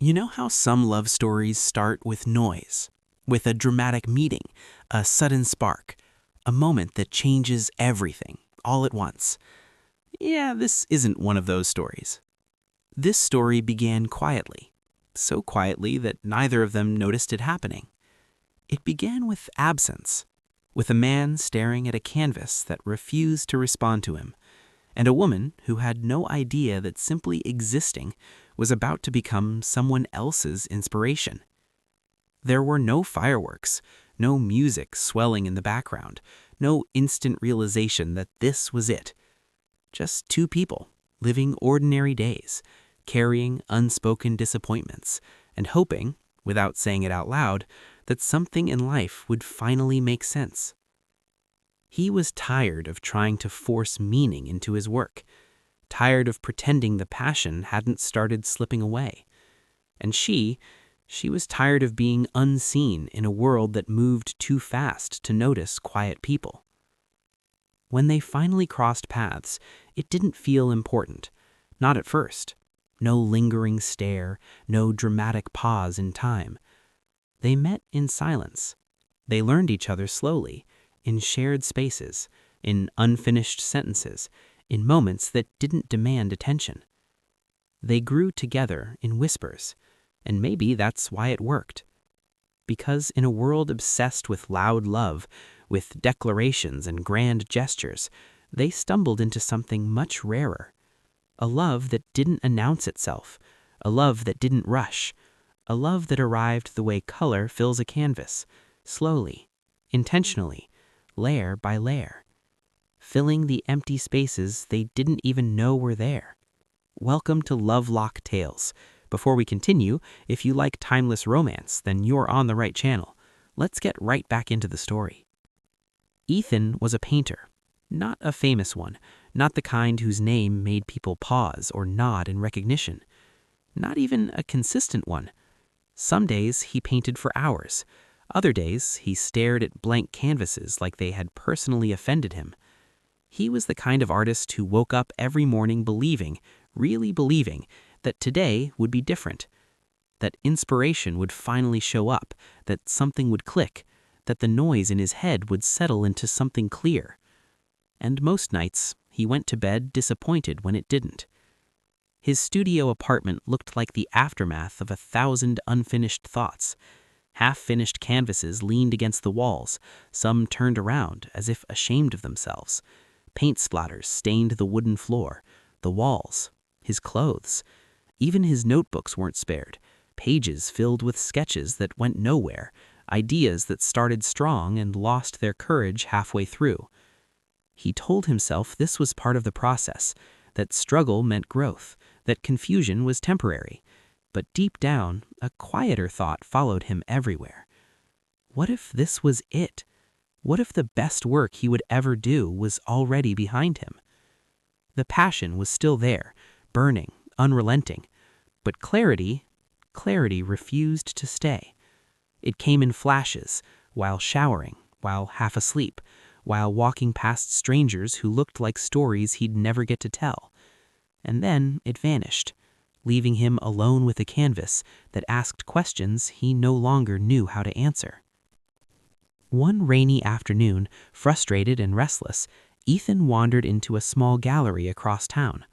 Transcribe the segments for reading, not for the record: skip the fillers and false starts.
You know how some love stories start with noise, with a dramatic meeting, a sudden spark, a moment that changes everything, all at once? Yeah, this isn't one of those stories. This story began quietly, so quietly that neither of them noticed it happening. It began with absence, with a man staring at a canvas that refused to respond to him, and a woman who had no idea that simply existing was about to become someone else's inspiration. There were no fireworks, no music swelling in the background, no instant realization that this was it. Just two people living ordinary days, carrying unspoken disappointments, and hoping, without saying it out loud, that something in life would finally make sense. He was tired of trying to force meaning into his work, tired of pretending the passion hadn't started slipping away. And she was tired of being unseen in a world that moved too fast to notice quiet people. When they finally crossed paths, it didn't feel important, not at first. No lingering stare, no dramatic pause in time. They met in silence. They learned each other slowly, in shared spaces, in unfinished sentences, in moments that didn't demand attention. They grew together in whispers, and maybe that's why it worked. Because in a world obsessed with loud love, with declarations and grand gestures, they stumbled into something much rarer. A love that didn't announce itself, a love that didn't rush, a love that arrived the way color fills a canvas, slowly, intentionally, layer by layer, filling the empty spaces they didn't even know were there. Welcome to Lovelock Tales. Before we continue, if you like timeless romance, then you're on the right channel. Let's get right back into the story. Ethan was a painter, not a famous one, not the kind whose name made people pause or nod in recognition, not even a consistent one. Some days he painted for hours. Other days he stared at blank canvases like they had personally offended him. He was the kind of artist who woke up every morning believing, really believing, that today would be different, that inspiration would finally show up, that something would click, that the noise in his head would settle into something clear. And most nights, he went to bed disappointed when it didn't. His studio apartment looked like the aftermath of 1,000 unfinished thoughts. Half-finished canvases leaned against the walls, some turned around as if ashamed of themselves. Paint splatters stained the wooden floor, the walls, his clothes. Even his notebooks weren't spared, pages filled with sketches that went nowhere, ideas that started strong and lost their courage halfway through. He told himself this was part of the process, that struggle meant growth, that confusion was temporary. But deep down, a quieter thought followed him everywhere. What if this was it? What if the best work he would ever do was already behind him? The passion was still there, burning, unrelenting. But clarity refused to stay. It came in flashes, while showering, while half asleep, while walking past strangers who looked like stories he'd never get to tell. And then it vanished, leaving him alone with a canvas that asked questions he no longer knew how to answer. One rainy afternoon, frustrated and restless, Ethan wandered into a small gallery across town.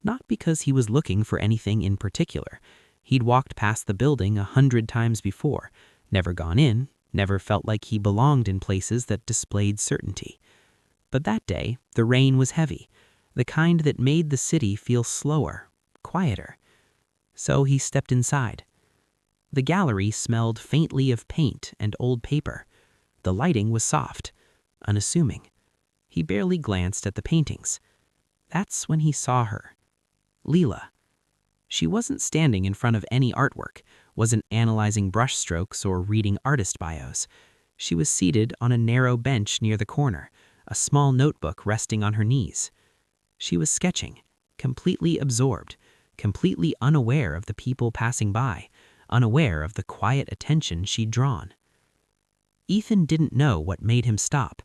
Not because he was looking for anything in particular. He'd walked past the building 100 times before, never gone in, never felt like he belonged in places that displayed certainty. But that day, the rain was heavy, the kind that made the city feel slower, quieter. So he stepped inside. The gallery smelled faintly of paint and old paper. The lighting was soft, unassuming. He barely glanced at the paintings. That's when he saw her. Lila. She wasn't standing in front of any artwork, wasn't analyzing brushstrokes or reading artist bios. She was seated on a narrow bench near the corner, a small notebook resting on her knees. She was sketching, completely absorbed, completely unaware of the people passing by, unaware of the quiet attention she'd drawn. Ethan didn't know what made him stop.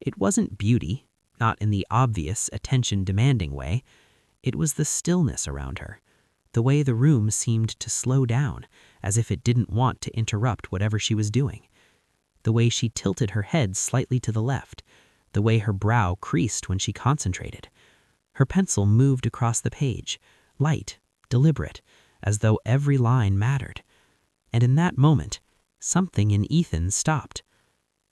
It wasn't beauty, not in the obvious attention-demanding way. It was the stillness around her, The way the room seemed to slow down, as if it didn't want to interrupt whatever she was doing. The way she tilted her head slightly to the left. The way her brow creased when she concentrated. Her pencil moved across the page, light, deliberate, as though every line mattered. And in that moment, something in Ethan stopped.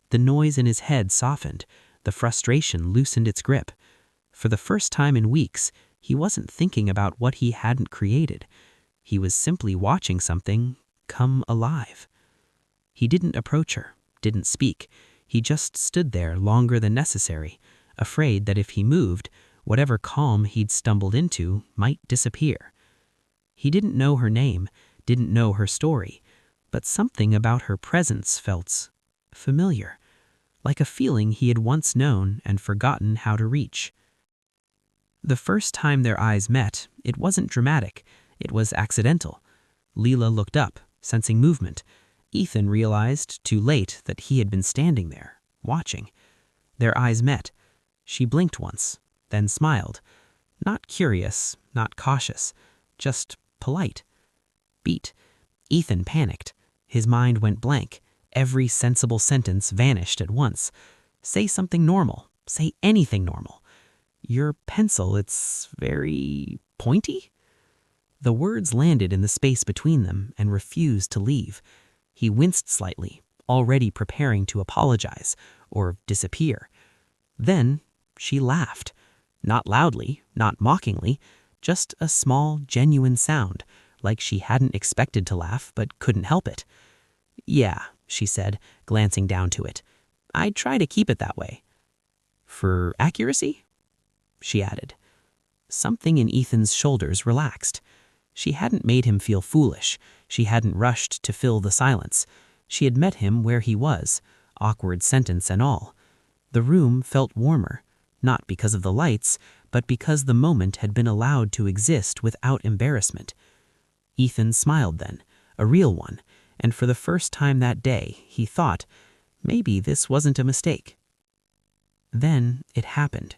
The noise in his head softened, the frustration loosened its grip. For the first time in weeks, he wasn't thinking about what he hadn't created. He was simply watching something come alive. He didn't approach her, didn't speak. He just stood there longer than necessary, afraid that if he moved, whatever calm he'd stumbled into might disappear. He didn't know her name, didn't know her story, but something about her presence felt familiar, like a feeling he had once known and forgotten how to reach. The first time their eyes met, it wasn't dramatic, it was accidental. Lila looked up, sensing movement. Ethan realized, too late, that he had been standing there, watching. Their eyes met. She blinked once, then smiled. Not curious, not cautious, just polite. Beat. Ethan panicked. His mind went blank. Every sensible sentence vanished at once. Say something normal. Say anything normal. Your pencil, it's very pointy? The words landed in the space between them and refused to leave. He winced slightly, already preparing to apologize or disappear. Then she laughed. Not loudly, not mockingly, just a small, genuine sound, like she hadn't expected to laugh but couldn't help it. "Yeah," she said, glancing down to it. "I try to keep it that way." "For accuracy?" she added. Something in Ethan's shoulders relaxed. She hadn't made him feel foolish. She hadn't rushed to fill the silence. She had met him where he was, awkward sentence and all. The room felt warmer, not because of the lights, but because the moment had been allowed to exist without embarrassment. Ethan smiled then, a real one, and for the first time that day, he thought, maybe this wasn't a mistake. Then it happened.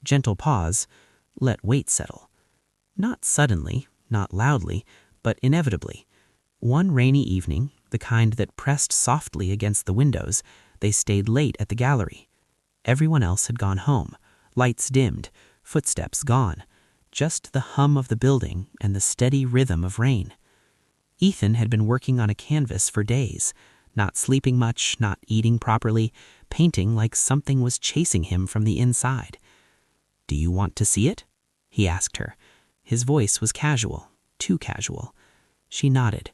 Gentle pause, let weight settle. Not suddenly, not loudly, but inevitably. One rainy evening, the kind that pressed softly against the windows, they stayed late at the gallery. Everyone else had gone home, lights dimmed, footsteps gone, just the hum of the building and the steady rhythm of rain. Ethan had been working on a canvas for days, not sleeping much, not eating properly, painting like something was chasing him from the inside. "Do you want to see it?" he asked her. His voice was casual, too casual. She nodded.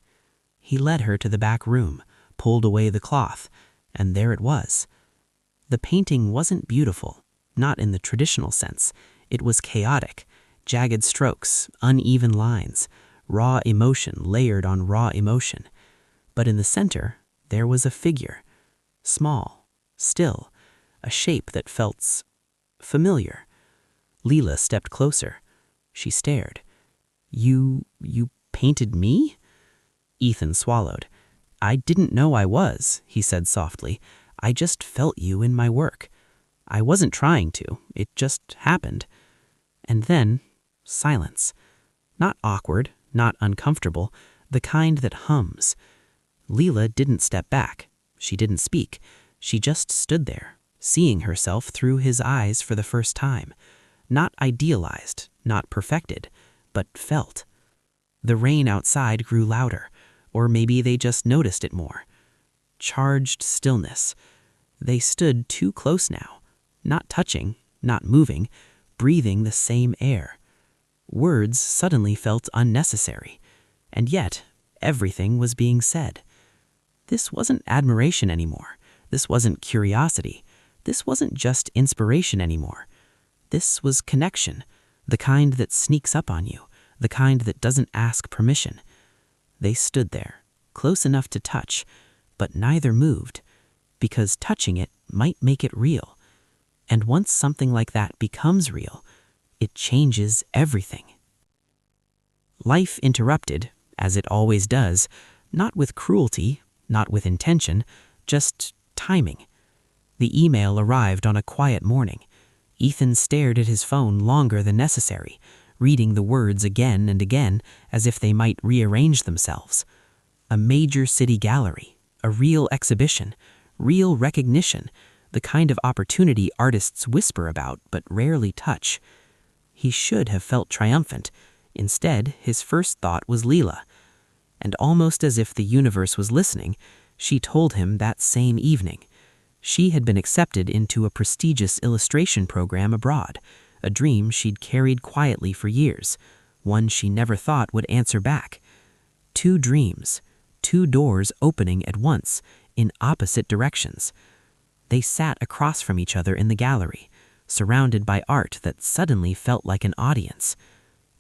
He led her to the back room, pulled away the cloth, and there it was. The painting wasn't beautiful, not in the traditional sense. It was chaotic, jagged strokes, uneven lines, raw emotion layered on raw emotion. But in the center, there was a figure, small, still, a shape that felt familiar. Lila stepped closer. She stared. You painted me?" Ethan swallowed. "I didn't know I was," he said softly. "I just felt you in my work. I wasn't trying to. It just happened." And then, silence. Not awkward, not uncomfortable, the kind that hums. Lila didn't step back. She didn't speak. She just stood there, seeing herself through his eyes for the first time. Not idealized, not perfected, but felt. The rain outside grew louder, or maybe they just noticed it more. Charged stillness. They stood too close now, not touching, not moving, breathing the same air. Words suddenly felt unnecessary, and yet everything was being said. This wasn't admiration anymore. This wasn't curiosity. This wasn't just inspiration anymore. This was connection, the kind that sneaks up on you, the kind that doesn't ask permission. They stood there, close enough to touch, but neither moved, because touching it might make it real. And once something like that becomes real, it changes everything. Life interrupted, as it always does, not with cruelty, not with intention, just timing. The email arrived on a quiet morning. Ethan stared at his phone longer than necessary, reading the words again and again as if they might rearrange themselves. A major city gallery, a real exhibition, real recognition, the kind of opportunity artists whisper about but rarely touch. He should have felt triumphant. Instead, his first thought was Lila. And almost as if the universe was listening, she told him that same evening. She had been accepted into a prestigious illustration program abroad, a dream she'd carried quietly for years, one she never thought would answer back. 2 dreams, 2 doors opening at once, in opposite directions. They sat across from each other in the gallery, surrounded by art that suddenly felt like an audience.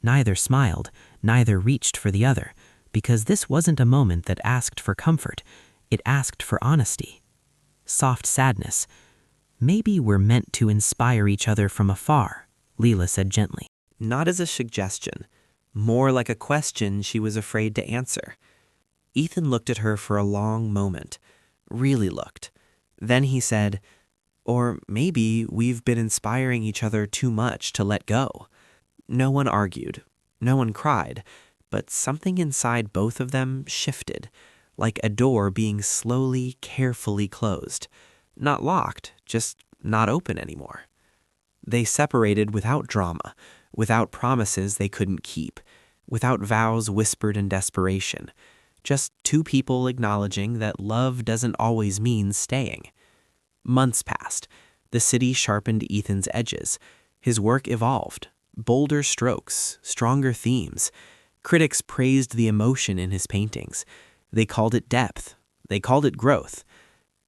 Neither smiled, neither reached for the other, because this wasn't a moment that asked for comfort, it asked for honesty. Soft sadness. "Maybe we're meant to inspire each other from afar," Lila said gently. Not as a suggestion, more like a question she was afraid to answer. Ethan looked at her for a long moment, really looked. Then he said, "Or maybe we've been inspiring each other too much to let go." No one argued, no one cried, but something inside both of them shifted, like a door being slowly, carefully closed. Not locked, just not open anymore. They separated without drama, without promises they couldn't keep, without vows whispered in desperation. Just 2 people acknowledging that love doesn't always mean staying. Months passed. The city sharpened Ethan's edges. His work evolved. Bolder strokes, stronger themes. Critics praised the emotion in his paintings. They called it depth. They called it growth.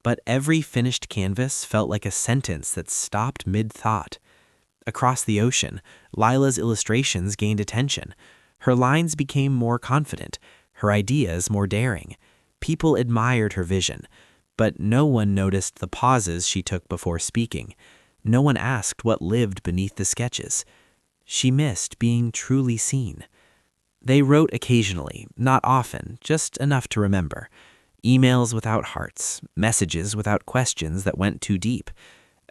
But every finished canvas felt like a sentence that stopped mid-thought. Across the ocean, Lila's illustrations gained attention. Her lines became more confident, her ideas more daring. People admired her vision, but no one noticed the pauses she took before speaking. No one asked what lived beneath the sketches. She missed being truly seen. They wrote occasionally, not often, just enough to remember. Emails without hearts, messages without questions that went too deep.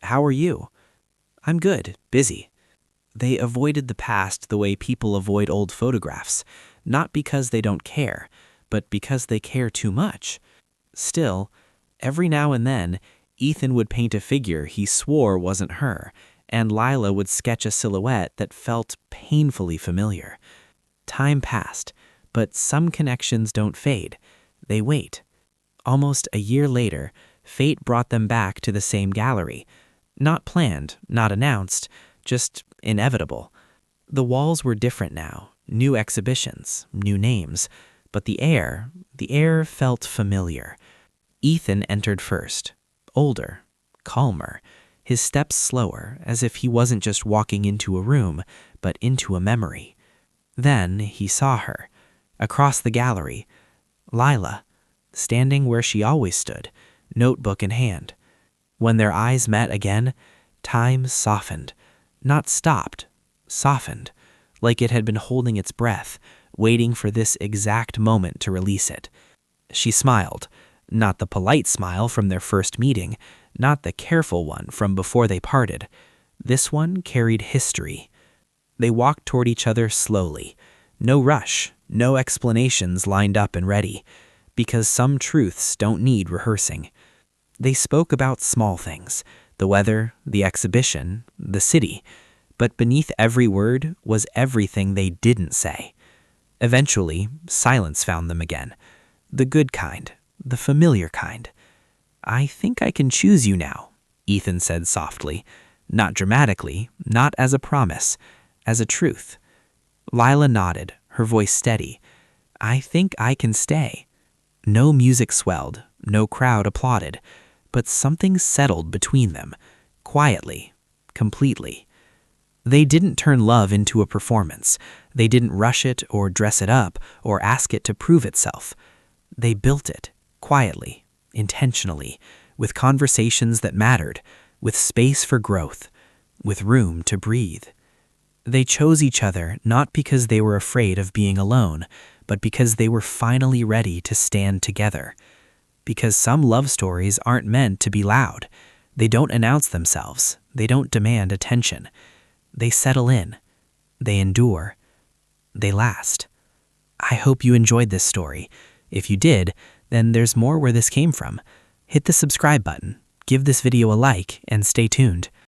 "How are you?" "I'm good, busy." They avoided the past the way people avoid old photographs, not because they don't care, but because they care too much. Still, every now and then, Ethan would paint a figure he swore wasn't her, and Lila would sketch a silhouette that felt painfully familiar. Time passed, but some connections don't fade. They wait. Almost a year later, fate brought them back to the same gallery. Not planned, not announced, just inevitable. The walls were different now, new exhibitions, new names, but the air felt familiar. Ethan entered first, older, calmer, his steps slower, as if he wasn't just walking into a room, but into a memory. Then he saw her, across the gallery, Lila, standing where she always stood, notebook in hand. When their eyes met again, time softened, not stopped, softened, like it had been holding its breath, waiting for this exact moment to release it. She smiled, not the polite smile from their first meeting, not the careful one from before they parted. This one carried history. They walked toward each other slowly. No rush, no explanations lined up and ready, because some truths don't need rehearsing. They spoke about small things, the weather, the exhibition, the city, but beneath every word was everything they didn't say. Eventually, silence found them again. The good kind, the familiar kind. "I think I can choose you now," Ethan said softly, not dramatically, not as a promise, as a truth. Lila nodded, her voice steady. "I think I can stay." No music swelled, no crowd applauded, but something settled between them, quietly, completely. They didn't turn love into a performance. They didn't rush it or dress it up or ask it to prove itself. They built it, quietly, intentionally, with conversations that mattered, with space for growth, with room to breathe. They chose each other not because they were afraid of being alone, but because they were finally ready to stand together. Because some love stories aren't meant to be loud. They don't announce themselves. They don't demand attention. They settle in, they endure, they last. I hope you enjoyed this story. If you did, then there's more where this came from. Hit the subscribe button, give this video a like, and stay tuned.